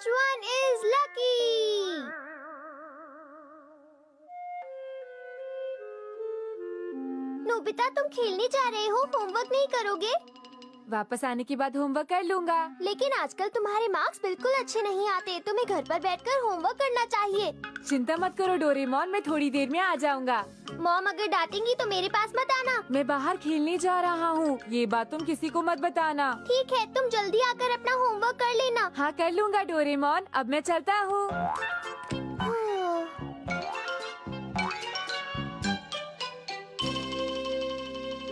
Which one is lucky? Nobita, तुम खेलने जा रहे हो, होमवर्क नहीं करोगे? वापस आने के बाद होमवर्क कर लूँगा। लेकिन आजकल तुम्हारे मार्क्स बिल्कुल अच्छे नहीं आते। तुम्हें घर पर बैठकर होमवर्क करना चाहिए। चिंता मत करो डोरेमोन, मैं थोड़ी देर में आ जाऊँगा। मॉम अगर डांटेंगी तो मेरे पास मत आना। मैं बाहर खेलने जा रहा हूँ, ये बात तुम किसी को मत बताना। ठीक है, तुम जल्दी आकर अपना होमवर्क कर लेना। हाँ कर लूँगा डोरेमोन, अब मैं चलता हूँ।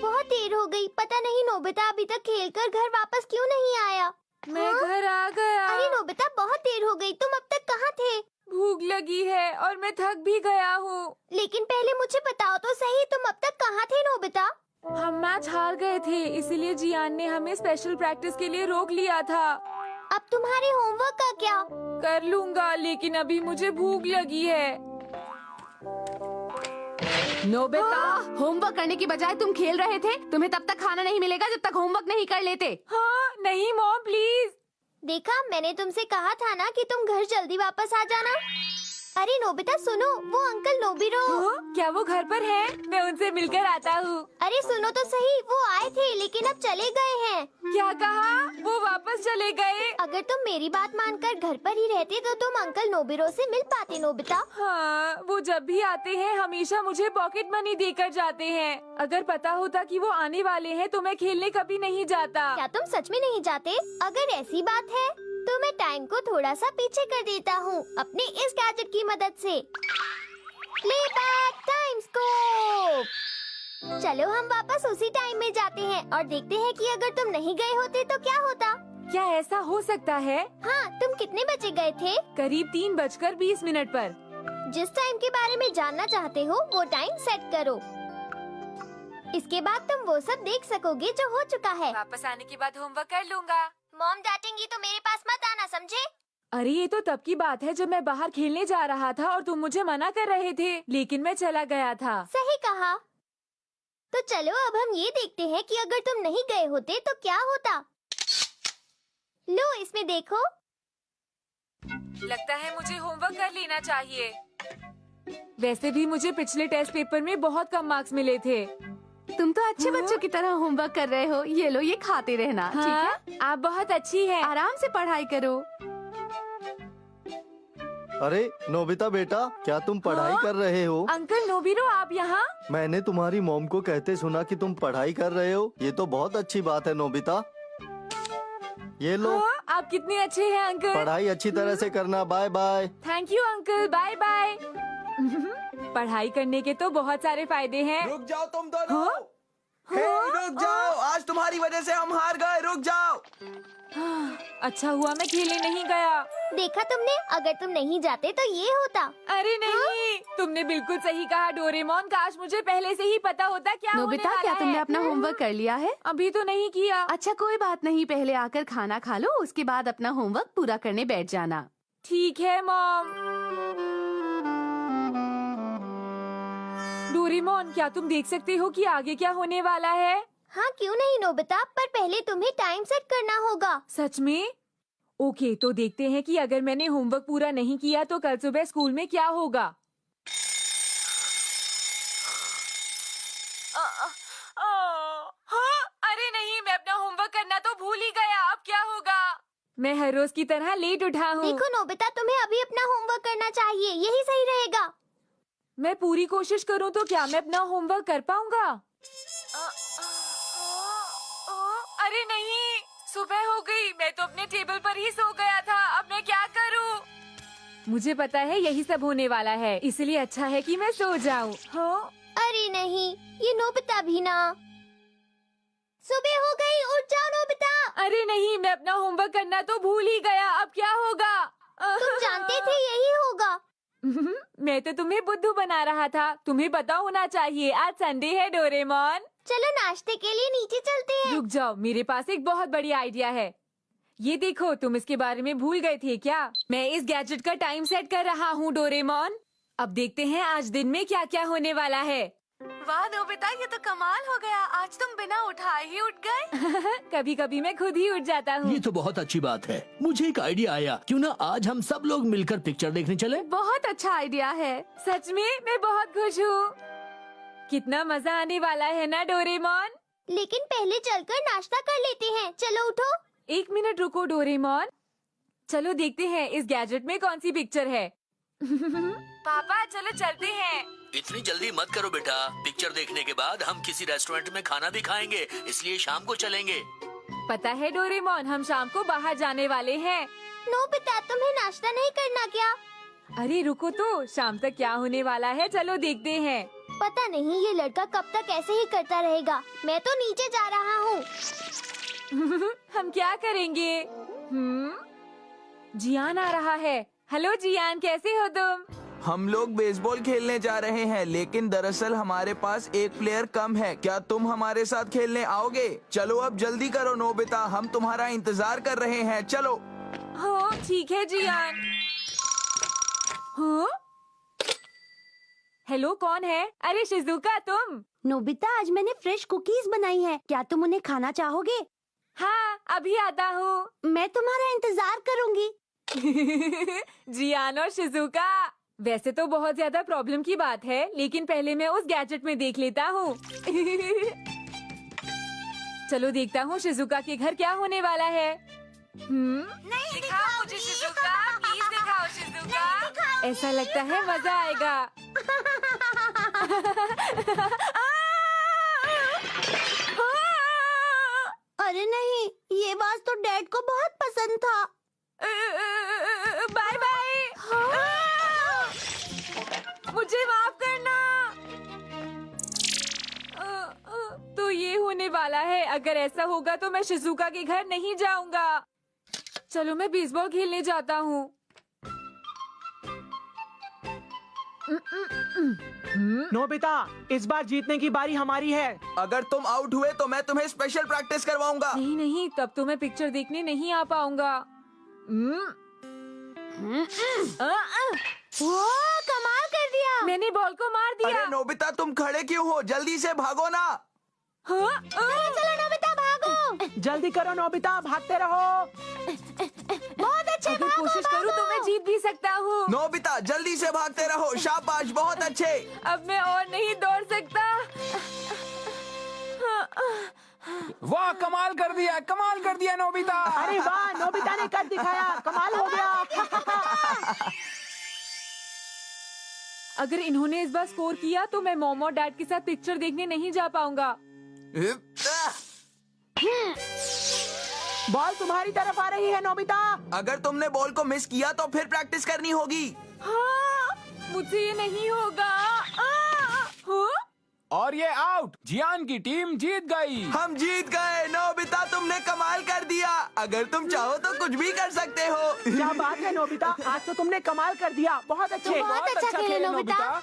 बहुत देर हो गई, पता नहीं नोबिता अभी तक खेलकर घर वापस क्यों नहीं आया। मैं घर आ गया। अरे नोबिता, बहुत देर हो गई, तुम अब तक कहाँ थे? भूख लगी है और मैं थक भी गया हूँ। लेकिन पहले मुझे बताओ तो सही, तुम अब तक कहाँ थे नोबिता? हम मैच हार गए थे, इसीलिए जियान ने हमें स्पेशल प्रैक्टिस के लिए रोक लिया था। अब तुम्हारे होमवर्क का क्या? कर लूँगा, लेकिन अभी मुझे भूख लगी है। नोबिता, होमवर्क करने की बजाय तुम खेल रहे थे। तुम्हें तब तक खाना नहीं मिलेगा जब तक होमवर्क नहीं कर लेते। हाँ नहीं मॉम प्लीज। देखा, मैंने तुमसे कहा था ना कि तुम घर जल्दी वापस आ जाना। अरे नोबिता सुनो, वो अंकल नोबिरो। क्या वो घर पर है? मैं उनसे मिलकर आता हूँ। अरे सुनो तो सही, वो आए थे लेकिन अब चले गए हैं। क्या कहा? वो वापस चले गए? अगर तुम मेरी बात मानकर घर पर ही रहते तो तुम अंकल नोबिरो से मिल पाते नोबिता। हाँ, वो जब भी आते हैं हमेशा मुझे पॉकेट मनी देकर जाते हैं। अगर पता होता कि वो आने वाले हैं तो मैं खेलने कभी नहीं जाता। क्या तुम सच में नहीं जाते? अगर ऐसी बात है तो मैं टाइम को थोड़ा सा पीछे कर देता हूँ अपने इस गैजेट की मदद से। Playback time scope. चलो हम वापस उसी टाइम में जाते हैं और देखते हैं कि अगर तुम नहीं गए होते तो क्या होता। क्या ऐसा हो सकता है? हाँ, तुम कितने बजे गए थे? करीब 3:20 पर। जिस टाइम के बारे में जानना चाहते हो वो टाइम सेट करो। इसके बाद तुम वो सब देख सकोगे जो हो चुका है। वापस आने के बाद होमवर्क कर लूँगा। मॉम डांटेंगी तो मेरे पास मत आना, समझे? अरे ये तो तब की बात है जब मैं बाहर खेलने जा रहा था और तुम मुझे मना कर रहे थे, लेकिन मैं चला गया था। सही कहा। तो चलो अब हम ये देखते हैं कि अगर तुम नहीं गए होते तो क्या होता। लो इसमें देखो। लगता है मुझे होमवर्क कर लेना चाहिए। वैसे भी मुझे पिछले टेस्ट पेपर में बहुत कम मार्क्स मिले थे। तुम तो अच्छे बच्चों की तरह होमवर्क कर रहे हो। ये लो, ये खाते रहना। हाँ? ठीक है, आप बहुत अच्छी हैं। आराम से पढ़ाई करो। अरे नोबिता बेटा, क्या तुम पढ़ाई कर रहे हो? अंकल नोबिरो, आप यहाँ? मैंने तुम्हारी मॉम को कहते सुना कि तुम पढ़ाई कर रहे हो। ये तो बहुत अच्छी बात है नोबिता। ये लो। हाँ, आप कितने अच्छे हैं अंकल। पढ़ाई अच्छी तरह से करना। Bye bye. Thank you uncle, bye bye. पढ़ाई करने के तो बहुत सारे फायदे हैं। रुक जाओ तुम दोनों। हाँ? हे, रुक जाओ, आज तुम्हारी वजह से हम हार गए। रुक जाओ। अच्छा हुआ मैं खेलने नहीं गया। देखा तुमने, अगर तुम नहीं जाते तो ये होता। अरे नहीं, तुमने बिल्कुल सही कहा डोरेमोन। काश मुझे पहले से ही पता होता क्या होने नोबिता, वाला क्या तुमने है। अपना होमवर्क कर लिया है? अभी तो नहीं किया। अच्छा कोई बात नहीं, पहले आकर खाना खा लो, उसके बाद अपना होमवर्क पूरा करने बैठ जाना। ठीक है मॉम। डोरेमोन, क्या तुम देख सकते हो कि आगे क्या होने वाला है? हाँ क्यों नहीं नोबिता, पर पहले तुम्हें टाइम सेट करना होगा। सच में? ओके, तो देखते हैं कि अगर मैंने होमवर्क पूरा नहीं किया तो कल सुबह स्कूल में क्या होगा। हाँ, अरे नहीं, मैं अपना होमवर्क करना तो भूल ही गया। अब क्या होगा? मैं हर रोज की तरह लेट उठा हूँ। देखो नोबिता, तुम्हें अभी अपना होमवर्क करना चाहिए, यही सही रहेगा। मैं पूरी कोशिश करूँ तो क्या मैं अपना होमवर्क कर पाऊंगा? अरे नहीं, सुबह हो गई। मैं तो अपने टेबल पर ही सो गया था। अब मैं क्या करूँ? मुझे पता है यही सब होने वाला है, इसलिए अच्छा है कि मैं सो जाऊँ। हाँ? अरे नहीं, ये नोबिता भी ना। सुबह हो गई, उठ जाओ नोबिता। अरे नहीं, मैं अपना होमवर्क करना तो भूल ही गया। अब क्या होगा? तुम जानते थे यही होगा। मैं तो तुम्हें बुद्धू बना रहा था। तुम्हें पता होना चाहिए आज संडे है डोरेमोन। चलो नाश्ते के लिए नीचे चलते हैं। रुक जाओ, मेरे पास एक बहुत बड़ी आइडिया है। ये देखो, तुम इसके बारे में भूल गए थे क्या? मैं इस गैजेट का टाइम सेट कर रहा हूँ डोरेमोन। अब देखते हैं आज दिन में क्या क्या होने वाला है। वाह नोबिता, ये तो कमाल हो गया। आज तुम बिना उठाए ही उठ गए। कभी कभी मैं खुद ही उठ जाता हूँ। ये तो बहुत अच्छी बात है। मुझे एक आइडिया आया, क्यों ना आज हम सब लोग मिलकर पिक्चर देखने चले? बहुत अच्छा आइडिया है। सच में मैं बहुत खुश हूँ। कितना मजा आने वाला है ना डोरेमोन। लेकिन पहले चलकर नाश्ता कर लेते हैं। चलो उठो। 1 मिनट रुको डोरेमोन। चलो देखते हैं इस गैजेट में कौन सी पिक्चर है। पापा चलो चलते हैं। इतनी जल्दी मत करो बेटा। पिक्चर देखने के बाद हम किसी रेस्टोरेंट में खाना भी खाएंगे, इसलिए शाम को चलेंगे। पता है डोरेमोन, हम शाम को बाहर जाने वाले हैं। नोबिता, तुम्हें नाश्ता नहीं करना क्या? अरे रुको तो, शाम तक क्या होने वाला है, चलो देखते हैं। पता नहीं ये लड़का कब तक ऐसे ही करता रहेगा। मैं तो नीचे जा रहा हूँ। हम क्या करेंगे? जियान आ रहा है। हेलो जियान, कैसे हो तुम? हम लोग बेसबॉल खेलने जा रहे हैं, लेकिन दरअसल हमारे पास एक प्लेयर कम है। क्या तुम हमारे साथ खेलने आओगे? चलो अब जल्दी करो नोबिता, हम तुम्हारा इंतजार कर रहे हैं। चलो। हाँ ठीक है जियान। हाँ? हेलो, कौन है? अरे शिजुका तुम? नोबिता, आज मैंने फ्रेश कुकीज बनाई है। क्या तुम उन्हें खाना चाहोगे? हाँ अभी आता हूँ। मैं तुम्हारा इंतजार करूंगी। जियान और शिजुका, वैसे तो बहुत ज्यादा प्रॉब्लम की बात है, लेकिन पहले मैं उस गैजेट में देख लेता हूँ। चलो देखता हूँ शिजुका के घर क्या होने वाला है। नहीं दिखाओ मुझे शिजुका, प्लीज दिखाओ शिजुका। ऐसा लगता है मजा आएगा। अरे नहीं, ये बात तो डैड को बहुत पसंद था। Bye bye. मुझे माफ करना। तो ये होने वाला है। अगर ऐसा होगा तो मैं शिजुका के घर नहीं जाऊंगा। चलो मैं बेसबॉल खेलने जाता हूँ। नोबिता, इस बार जीतने की बारी हमारी है। अगर तुम आउट हुए तो मैं तुम्हें स्पेशल प्रैक्टिस करवाऊंगा। नहीं नहीं, तब तो मैं पिक्चर देखने नहीं आ पाऊंगा। वो कमाल कर दिया। मैंने बॉल को मार दिया। अरे नोबिता, तुम खड़े क्यों हो? जल्दी से भागो ना। हाँ? चलो नोबिता, भागो। जल्दी करो नोबिता, भागते रहो। बहुत अच्छे, अगर भागो, कोशिश करूँ तो मैं जीत भी सकता हूँ। नोबिता जल्दी से भागते रहो। शाबाश, बहुत अच्छे। अब मैं और नहीं दौड़ सकता। वाह, कमाल कर दिया नोबिता। अरे वाह, नोबिता ने कर दिखाया, कमाल हो गया। अगर इन्होंने इस बार स्कोर किया तो मैं मॉम और डैड के साथ पिक्चर देखने नहीं जा पाऊंगा। बॉल तुम्हारी तरफ आ रही है नोबिता। अगर तुमने बॉल को मिस किया तो फिर प्रैक्टिस करनी होगी। हाँ, मुझसे ये नहीं होगा। हाँ? और ये आउट। जियान की टीम जीत गई। हम जीत गए। नोबिता, तुमने कमाल कर दिया। अगर तुम चाहो तो कुछ भी कर सकते हो। क्या बात है नोबिता, आज तो तुमने कमाल कर दिया। बहुत अच्छे। बहुत अच्छा खेले नोबिता।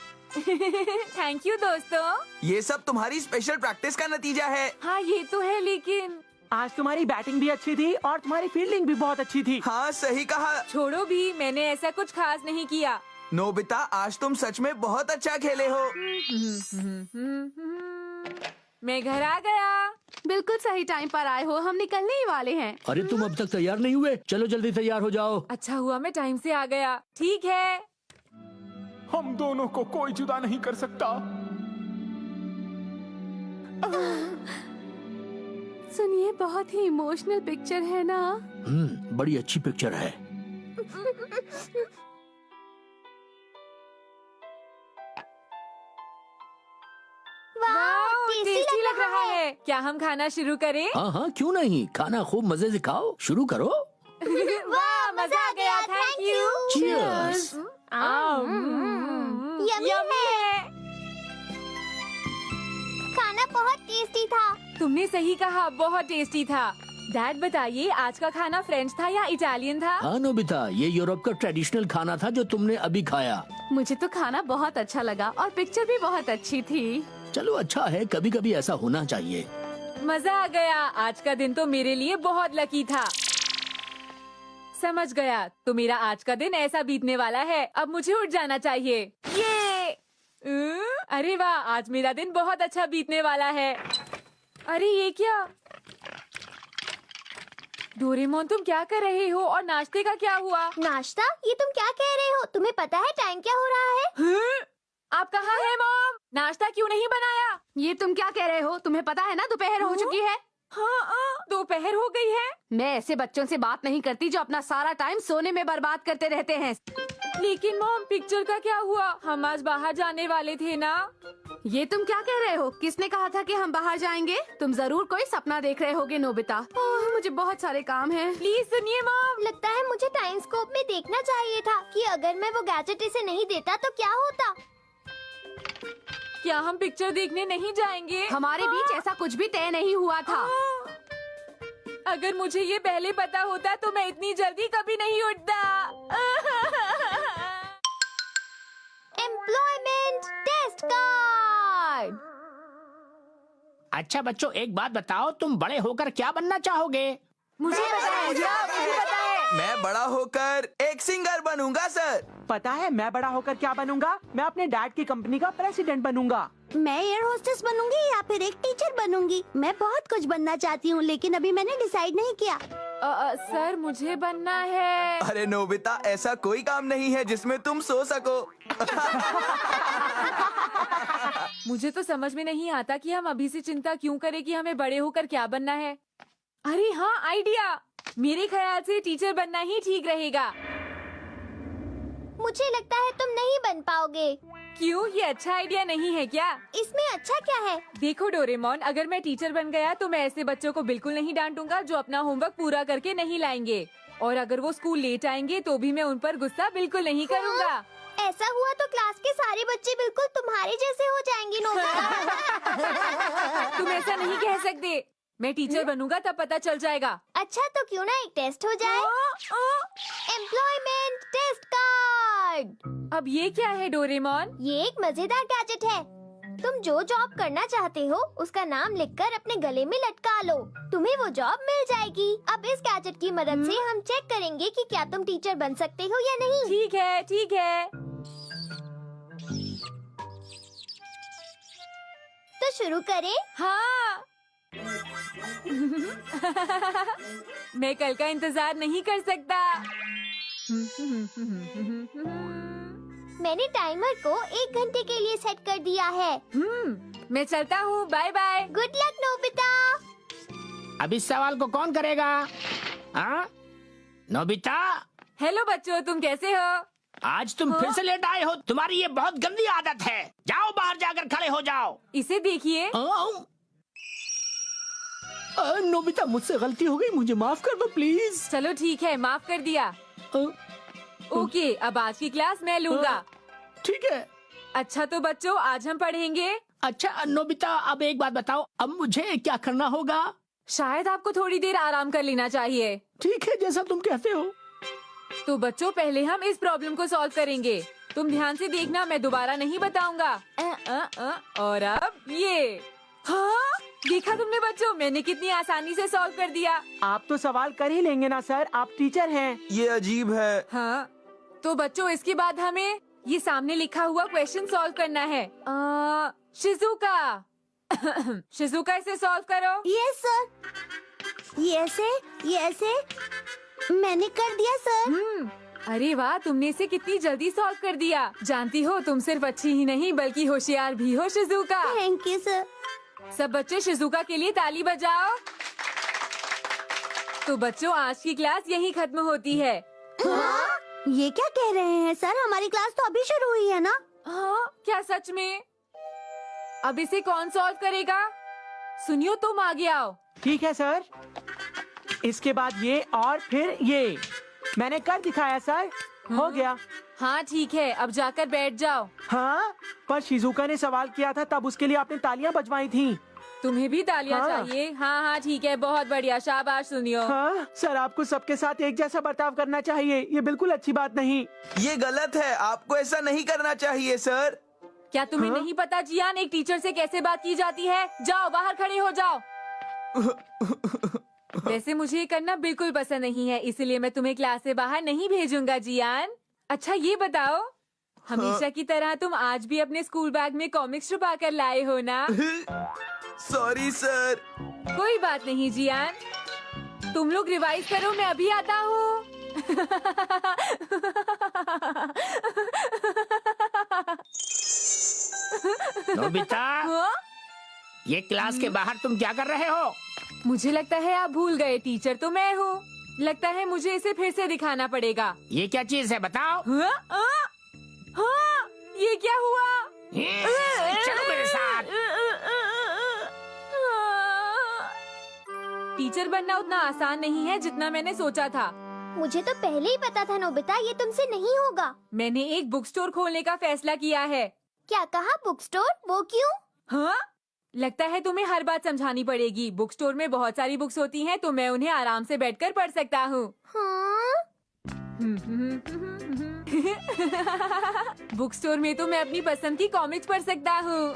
थैंक यू दोस्तों। ये सब तुम्हारी स्पेशल प्रैक्टिस का नतीजा है। हाँ ये तो है, लेकिन आज तुम्हारी बैटिंग भी अच्छी थी और तुम्हारी फील्डिंग भी बहुत अच्छी थी। हाँ सही कहा। छोड़ो भी, मैंने ऐसा कुछ खास नहीं किया। नोबिता, आज तुम सच में बहुत अच्छा खेले हो। मैं घर आ गया। बिल्कुल सही टाइम पर आए हो, हम निकलने ही वाले हैं। अरे तुम अब तक तैयार नहीं हुए? चलो जल्दी तैयार हो जाओ। अच्छा हुआ मैं टाइम से आ गया। ठीक है। हम दोनों को कोई जुदा नहीं कर सकता। सुनिए, बहुत ही इमोशनल पिक्चर है ना? बड़ी अच्छी पिक्चर है। वाह, टेस्टी लग रहा है। क्या हम खाना शुरू करें? हाँ हाँ, क्यों नहीं। खाना खूब मजे से खाओ। शुरू करो। वाह, मजा आ गया। Thank you. चीयर्स। यम्मी है। खाना बहुत टेस्टी था। तुमने सही कहा, बहुत टेस्टी था। डैड बताइए, आज का खाना फ्रेंच था या इटालियन था? हाँ नोबिता, ये यूरोप का ट्रेडिशनल खाना था जो तुमने अभी खाया। मुझे तो खाना बहुत अच्छा लगा और पिक्चर भी बहुत अच्छी थी। चलो अच्छा है, कभी कभी ऐसा होना चाहिए। मजा आ गया। आज का दिन तो मेरे लिए बहुत लकी था। समझ गया, तो मेरा आज का दिन ऐसा बीतने वाला है। अब मुझे उठ जाना चाहिए। ये अरे वाह, आज मेरा दिन बहुत अच्छा बीतने वाला है। अरे ये क्या? डोरेमोन तुम क्या कर रहे हो और नाश्ते का क्या हुआ? नाश्ता? ये तुम क्या कह रहे हो? तुम्हें पता है टाइम क्या हो रहा है? हैं? आप कहाँ हैं मॉम? नाश्ता क्यों नहीं बनाया? ये तुम क्या कह रहे हो? तुम्हें पता है ना दोपहर हो चुकी है। हाँ, दोपहर हो गई है। मैं ऐसे बच्चों से बात नहीं करती जो अपना सारा टाइम सोने में बर्बाद करते रहते हैं। लेकिन मॉम, पिक्चर का क्या हुआ? हम आज बाहर जाने वाले थे ना। ये तुम क्या कह रहे हो? किसने कहा था कि हम बाहर जाएंगे? तुम जरूर कोई सपना देख रहे होगे नोबिता। ओह, मुझे बहुत सारे काम हैं। प्लीज सुनिए मॉम। लगता है मुझे टाइम स्कोप में देखना चाहिए था कि अगर मैं वो गैजेट इसे नहीं देता तो क्या होता। क्या हम पिक्चर देखने नहीं जाएंगे? हमारे बीच ऐसा कुछ भी तय नहीं हुआ था। अगर मुझे ये पहले पता होता तो मैं इतनी जल्दी कभी नहीं उठता। Employment test card. अच्छा बच्चों, एक बात बताओ, तुम बड़े होकर क्या बनना चाहोगे? मुझे पता है, मुझे पता है। मैं बड़ा होकर एक सिंगर बनूंगा सर। पता है मैं बड़ा होकर क्या बनूंगा? मैं अपने डैड की कंपनी का प्रेसिडेंट बनूंगा। मैं एयर होस्टेस बनूंगी या फिर एक टीचर बनूंगी। मैं बहुत कुछ बनना चाहती हूँ, लेकिन अभी मैंने डिसाइड नहीं किया। सर, मुझे बनना है। अरे नोबिता, ऐसा कोई काम नहीं है जिसमें तुम सो सको। मुझे तो समझ में नहीं आता कि हम अभी से चिंता क्यों करें कि हमें बड़े होकर क्या बनना है। अरे हाँ, आइडिया। मेरे ख्याल से टीचर बनना ही ठीक रहेगा। मुझे लगता है तुम नहीं बन पाओगे। क्यों? ये अच्छा आइडिया नहीं है क्या? इसमें अच्छा क्या है? देखो डोरेमोन, अगर मैं टीचर बन गया तो मैं ऐसे बच्चों को बिल्कुल नहीं डांटूंगा जो अपना होमवर्क पूरा करके नहीं लाएंगे। और अगर वो स्कूल लेट आएंगे तो भी मैं उन पर गुस्सा बिल्कुल नहीं करूंगा। ऐसा हुआ तो क्लास के सारे बच्चे बिल्कुल तुम्हारे जैसे हो जाएंगे नोबिता। तुम ऐसा नहीं कह सकते। मैं टीचर बनूंगा तब पता चल जाएगा। अच्छा तो क्यों ना एक टेस्ट हो जाए? Employment test card. अब ये क्या है डोरेमोन? ये एक मजेदार गैजेट है। तुम जो जॉब करना चाहते हो उसका नाम लिखकर अपने गले में लटका लो, तुम्हें वो जॉब मिल जाएगी। अब इस गैजेट की मदद से हम चेक करेंगे कि क्या तुम टीचर बन सकते हो या नहीं। ठीक है, ठीक है। तो शुरू करें? हाँ। मैं कल का इंतजार नहीं कर सकता। मैंने टाइमर को 1 घंटे के लिए सेट कर दिया है। मैं चलता हूँ। Bye bye. Good luck Nobita. अब इस सवाल को कौन करेगा? हाँ? नोबिता, हेलो बच्चों, तुम कैसे हो? आज तुम फिर से लेट आए हो। तुम्हारी ये बहुत गंदी आदत है। जाओ बाहर जाकर खड़े हो जाओ। इसे देखिए। नोबिता, मुझसे गलती हो गई, मुझे माफ कर दो प्लीज। चलो ठीक है, माफ कर दिया। ओके, अब आज की क्लास मैं लूंगा। ठीक है। अच्छा तो बच्चों, आज हम पढ़ेंगे। अच्छा नोबिता, अब एक बात बताओ, अब मुझे क्या करना होगा? शायद आपको थोड़ी देर आराम कर लेना चाहिए। ठीक है, जैसा तुम कहते हो। तो बच्चों, पहले हम इस प्रॉब्लम को सॉल्व करेंगे। तुम ध्यान से देखना, मैं दोबारा नहीं बताऊंगा। और अब ये। हाँ, देखा तुमने बच्चों, मैंने कितनी आसानी से सॉल्व कर दिया। आप तो सवाल कर ही लेंगे ना सर, आप टीचर हैं। ये अजीब है। हाँ, तो बच्चों इसके बाद हमें ये सामने लिखा हुआ क्वेश्चन सॉल्व करना है। शिजुका। शिजुका, इसे सॉल्व करो। Yes sir. ये ऐसे मैंने कर दिया सर। अरे वाह, तुमने इसे कितनी जल्दी सॉल्व कर दिया। जानती हो, तुम सिर्फ अच्छी ही नहीं बल्कि होशियार भी हो शिजुका। Thank you sir. सब बच्चे शिजुका के लिए ताली बजाओ। तो बच्चों, आज की क्लास यहीं खत्म होती है। हाँ? ये क्या कह रहे हैं सर? हमारी क्लास तो अभी शुरू हुई है ना? हाँ, क्या सच में? अब इसे कौन सॉल्व करेगा? सुनियो, तुम आगे आओ। ठीक है सर। इसके बाद ये और फिर ये मैंने कर दिखाया सर। हो गया। हाँ ठीक है, अब जाकर बैठ जाओ। हाँ, पर शिजुका ने सवाल किया था तब उसके लिए आपने तालियां बजवाई थी। तुम्हें भी तालियां हाँ। चाहिए? हाँ हाँ ठीक है, बहुत बढ़िया, शाबाश सुनियो। हाँ सर, आपको सबके साथ एक जैसा बर्ताव करना चाहिए, ये बिल्कुल अच्छी बात नहीं। ये गलत है, आपको ऐसा नहीं करना चाहिए सर। क्या तुम्हें हाँ? नहीं पता जियान, एक टीचर से कैसे बात की जाती है? जाओ बाहर खड़े हो जाओ। वैसे मुझे ये करना बिल्कुल पसंद नहीं है, इसलिए मैं तुम्हें क्लास से बाहर नहीं भेजूंगा जियान। अच्छा ये बताओ, हमेशा की तरह तुम आज भी अपने स्कूल बैग में कॉमिक्स छुपा कर लाए हो ना? Sorry sir. कोई बात नहीं जियान, तुम लोग रिवाइज करो, मैं अभी आता हूँ। नोबिता, हाँ? ये क्लास के बाहर तुम क्या कर रहे हो? मुझे लगता है आप भूल गए, टीचर तो मैं हूँ। लगता है मुझे इसे फिर से दिखाना पड़ेगा। ये क्या चीज है बताओ? हाँ? हाँ? ये क्या हुआ? चलो मेरे साथ। टीचर बनना उतना आसान नहीं है जितना मैंने सोचा था। मुझे तो पहले ही पता था नोबिता, ये तुमसे नहीं होगा। मैंने एक बुक स्टोर खोलने का फैसला किया है। क्या कहा? Book store? वो क्यों? हाँ? लगता है तुम्हें हर बात समझानी पड़ेगी। बुक स्टोर में बहुत सारी बुक्स होती हैं, तो मैं उन्हें आराम से बैठकर पढ़ सकता हूँ। हाँ? बुक स्टोर में तो मैं अपनी पसंद की कॉमिक्स पढ़ सकता हूँ।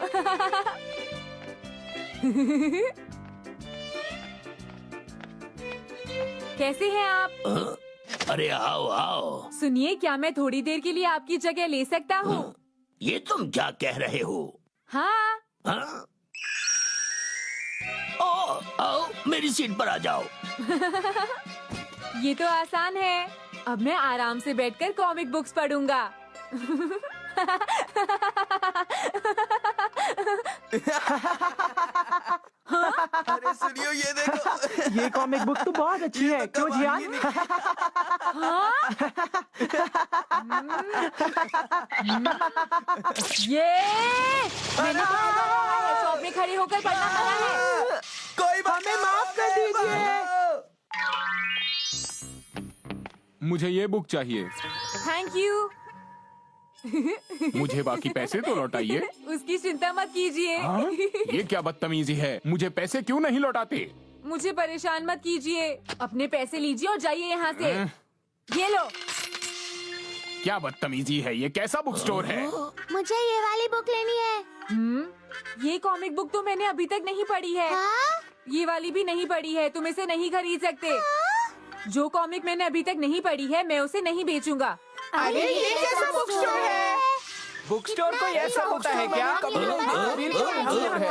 कैसे हैं आप? अरे आओ आओ। सुनिए, क्या मैं थोड़ी देर के लिए आपकी जगह ले सकता हूँ? ये तुम क्या कह रहे हो? हाँ। हाँ? ओ, आओ मेरी सीट पर आ जाओ। ये तो आसान है। अब मैं आराम से बैठकर कॉमिक बुक्स पढ़ूंगा। अरे सुनियो, ये देखो। ये कॉमिक बुक तो बहुत अच्छी है, क्यों जियान? ये मैंने तो कहा है, शॉप में खड़े होकर पढ़ना मना है। कोई बात हमें माफ कर दीजिए। मुझे ये बुक चाहिए। Thank you. मुझे बाकी पैसे तो लौटाइए। उसकी चिंता मत कीजिए। हाँ? ये क्या बदतमीजी है? मुझे पैसे क्यों नहीं लौटाते? मुझे परेशान मत कीजिए। अपने पैसे लीजिए और जाइए यहाँ से। ये लो। क्या बदतमीजी है? ये कैसा बुक स्टोर है? मुझे ये वाली बुक लेनी है। ये कॉमिक बुक तो मैंने अभी तक नहीं पढ़ी है। हाँ? ये वाली भी नहीं पढ़ी है। तुम इसे नहीं खरीद सकते। जो कॉमिक मैंने अभी तक नहीं पढ़ी है, मैं उसे नहीं बेचूंगा। अरे ये कैसा बुक स्टोर है? बुक स्टोर कोई ऐसा होता है क्या?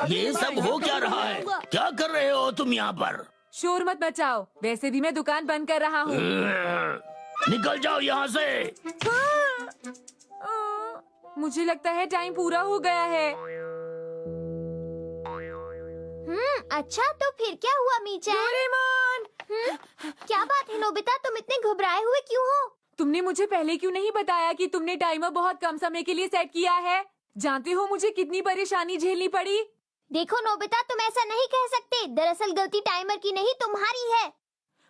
ये सब हो क्या रहा है? क्या कर रहे हो तुम यहाँ पर? शोर मत मचाओ। वैसे भी मैं दुकान बंद कर रहा हूँ। निकल जाओ यहाँ से। मुझे लगता है टाइम पूरा हो गया है। अच्छा, तो फिर क्या हुआ मीचा? डोरेमोन! क्या बात है नोबिता, तुम इतने घबराए हुए क्यों हो? तुमने मुझे पहले क्यों नहीं बताया कि तुमने टाइमर बहुत कम समय के लिए सेट किया है? जानते हो मुझे कितनी परेशानी झेलनी पड़ी? देखो नोबिता, तुम ऐसा नहीं कह सकते। दरअसल गलती टाइमर की नहीं, तुम्हारी है।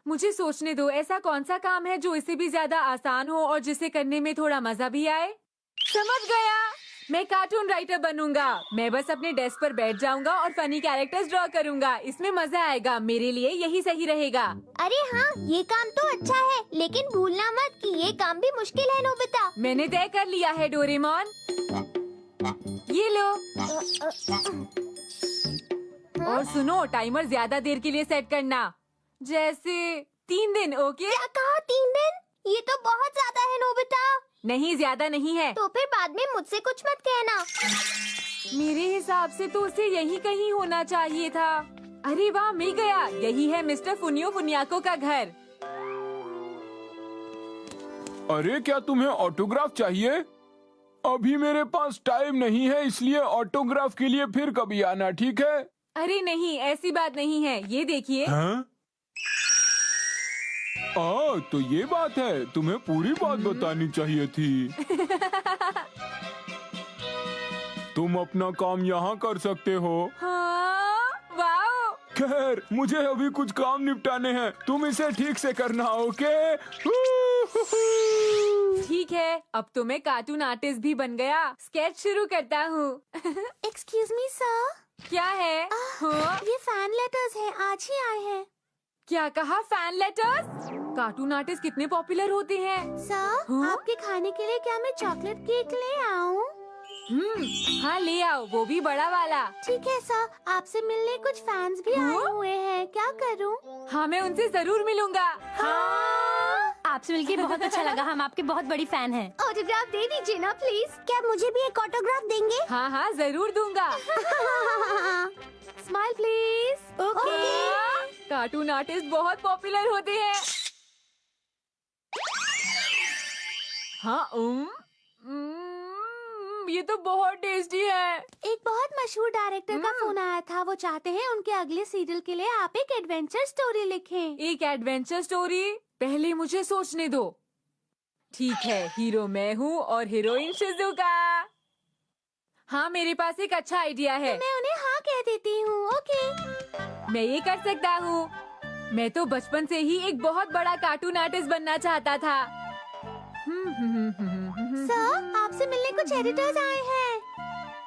मुझे सोचने दो, ऐसा कौन सा काम है जो इससे भी ज्यादा आसान हो और जिसे करने में थोड़ा मजा भी आए? समझ गया, मैं कार्टून राइटर बनूंगा। मैं बस अपने डेस्क पर बैठ जाऊंगा और फनी कैरेक्टर्स ड्रॉ करूंगा। इसमें मजा आएगा। मेरे लिए यही सही रहेगा। अरे हाँ, ये काम तो अच्छा है, लेकिन भूलना मत कि ये काम भी मुश्किल है नोबिता। मैंने तय कर लिया है डोरेमोन। ये लो। और सुनो, टाइमर ज्यादा देर के लिए सेट करना, जैसे 3 दिन। ओके? क्या कहा? 3 दिन? ये तो बहुत ज्यादा है नोबिता। नहीं, ज्यादा नहीं है। तो फिर बाद में मुझसे कुछ मत कहना। मेरे हिसाब से तो उसे यही कहीं होना चाहिए था। अरे वाह, मिल गया। यही है मिस्टर फुनियो फुनियाको का घर। अरे क्या तुम्हें ऑटोग्राफ चाहिए? अभी मेरे पास टाइम नहीं है, इसलिए ऑटोग्राफ के लिए फिर कभी आना, ठीक है? अरे नहीं, ऐसी बात नहीं है। ये देखिए। हाँ? तो ये बात है। तुम्हें पूरी बात बतानी चाहिए थी। तुम अपना काम यहाँ कर सकते हो। हाँ, वाओ। खैर, मुझे अभी कुछ काम निपटाने हैं। तुम इसे ठीक से करना, ओके? ठीक है, अब तो मैं कार्टून आर्टिस्ट भी बन गया। स्केच शुरू करता हूँ। Excuse me sir. क्या है? हाँ? ये फैन लेटर्स हैं, आज ही आए हैं। क्या कहा? Fan letters? कार्टून आर्टिस्ट कितने पॉपुलर होते हैं। सर, हाँ? आपके खाने के लिए क्या मैं चॉकलेट केक ले आऊं? हाँ, ले आओ, वो भी बड़ा वाला। ठीक है सर, आपसे मिलने कुछ फैंस भी आए हाँ? हुए हैं, क्या करूं? हाँ, मैं उनसे जरूर मिलूंगा। हाँ? आपसे मिलके बहुत अच्छा लगा। हम आपके बहुत बड़ी फैन हैं। ऑटोग्राफ दे दीजिए ना प्लीज। क्या मुझे भी एक ऑटोग्राफ देंगे? हाँ हाँ जरूर दूंगा। Smile please. Okay. Cartoon artist बहुत पॉपुलर होते हैं। हाँ ये तो बहुत टेस्टी है। एक बहुत मशहूर डायरेक्टर का फोन आया था। वो चाहते हैं उनके अगले सीरियल के लिए आप एक एडवेंचर स्टोरी लिखें। एक एडवेंचर स्टोरी? पहले मुझे सोचने दो। ठीक है, हीरो मैं हूँ और हीरोइन शिजुका। हाँ मेरे पास एक अच्छा आइडिया है। मैं उन्हें हाँ कह देती हूँ। ओके। मैं ये कर सकता हूँ। मैं तो बचपन से ही एक बहुत बड़ा कार्टून आर्टिस्ट बनना चाहता था। सर, आपसे मिलने कुछ एडिटर्स आए हैं।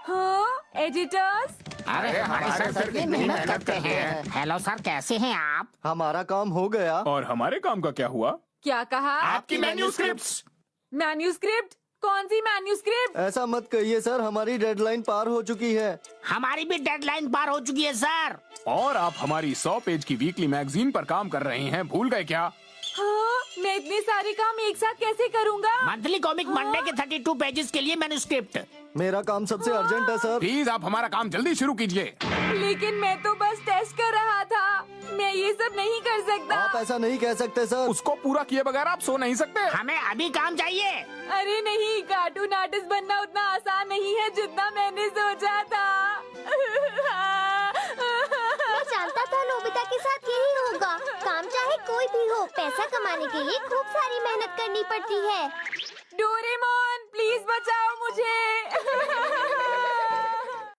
हाँ एडिटर्स? अरे हमारे सर कितनी मेहनत करते हैं। हेलो सर, कैसे हैं आप? हमारा काम हो गया। और हमारे काम का क्या हुआ? क्या कहा? आपकी मैन्यूस्क्रिप्ट्स। मैन्यूस्क्रिप्ट? कौन सी मैन्यूस्क्रिप्ट? ऐसा मत कहिए सर, हमारी डेडलाइन पार हो चुकी है। हमारी भी डेडलाइन पार हो चुकी है सर। और आप हमारी 100 पेज की वीकली मैगजीन पर काम कर रहे हैं, भूल गए क्या? हाँ, मैं इतने सारे काम एक साथ कैसे करूँगा? मंथली कॉमिक मंडे के 32 पेजेस के लिए मैन्यूस्क्रिप्ट। मेरा काम सबसे अर्जेंट है सर। प्लीज आप हमारा काम जल्दी शुरू कीजिए। लेकिन मैं तो बस टेस्ट कर रहा था। मैं ये सब नहीं कर सकता। आप ऐसा नहीं कह सकते सर। उसको पूरा किए बगैर आप सो नहीं सकते। हमें अभी काम चाहिए। अरे नहीं, कार्टून आर्टिस्ट बनना उतना आसान नहीं है जितना मैंने सोचा था। मैं जानता था नोबिता के साथ यही होगा। काम चाहे कोई भी हो, पैसा कमाने के लिए खूब सारी मेहनत करनी पड़ती है। डोरेमोन प्लीज बचाओ मुझे।